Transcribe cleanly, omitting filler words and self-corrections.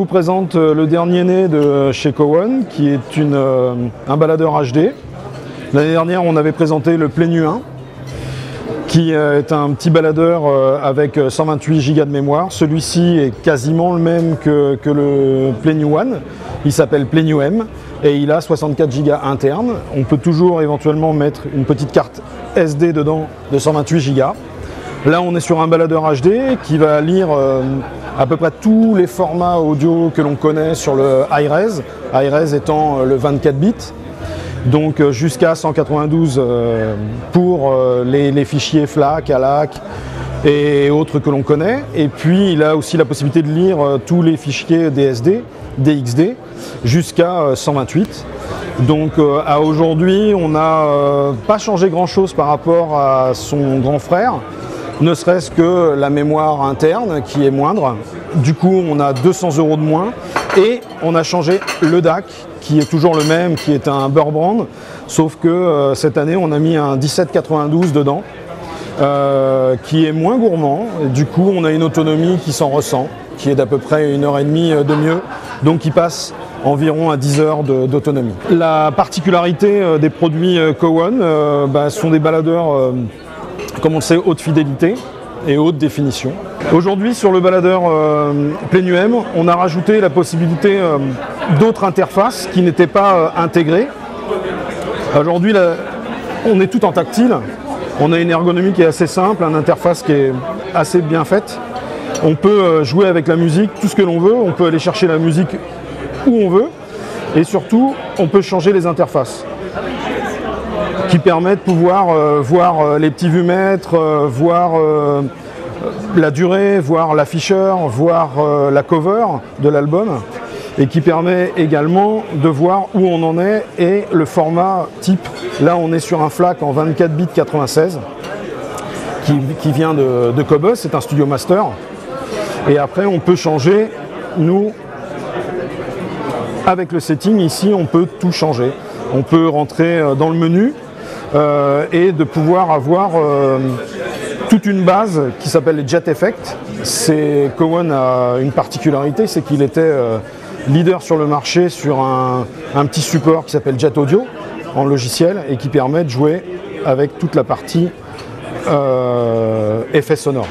vous présente le dernier né de chez Cowan, qui est un baladeur HD. L'année dernière, on avait présenté le Plenu 1, qui est un petit baladeur avec 128 Go de mémoire. Celui-ci est quasiment le même que le Plenu 1. Il s'appelle Plenu M et il a 64 Go internes. On peut toujours éventuellement mettre une petite carte SD dedans de 128 Go. Là, on est sur un baladeur HD qui va lire à peu près tous les formats audio que l'on connaît sur le iRes, iRes étant le 24 bits. Donc jusqu'à 192 pour les fichiers FLAC, ALAC et autres que l'on connaît. Et puis il a aussi la possibilité de lire tous les fichiers DSD, DXD, jusqu'à 128. Donc à aujourd'hui, on n'a pas changé grand-chose par rapport à son grand frère, ne serait-ce que la mémoire interne qui est moindre. Du coup, on a 200 € de moins et on a changé le DAC qui est toujours le même, qui est un Burbrand, sauf que cette année, on a mis un 1792 dedans, qui est moins gourmand. Et du coup, on a une autonomie qui s'en ressent, qui est d'à peu près 1h30 de mieux, donc qui passe environ à 10 heures d'autonomie. La particularité des produits Cowan sont des baladeurs, comme on le sait, haute fidélité et haute définition. Aujourd'hui, sur le baladeur Plenu M, on a rajouté la possibilité d'autres interfaces qui n'étaient pas intégrées. Aujourd'hui, on est tout en tactile. On a une ergonomie qui est assez simple, une interface qui est assez bien faite. On peut jouer avec la musique, tout ce que l'on veut. On peut aller chercher la musique où on veut. Et surtout, on peut changer les interfaces qui permettent de pouvoir voir les petits vumètres, voir la durée, voir l'afficheur, voir la cover de l'album, et qui permet également de voir où on en est et le format type. Là, on est sur un FLAC en 24 bits 96 qui vient de Cobus, c'est un Studio Master. Et après, on peut changer, nous, avec le setting, ici, on peut tout changer. On peut rentrer dans le menu et de pouvoir avoir toute une base qui s'appelle les Jet Effect. Cowan a une particularité, c'est qu'il était leader sur le marché sur un petit support qui s'appelle Jet Audio en logiciel et qui permet de jouer avec toute la partie effets sonores.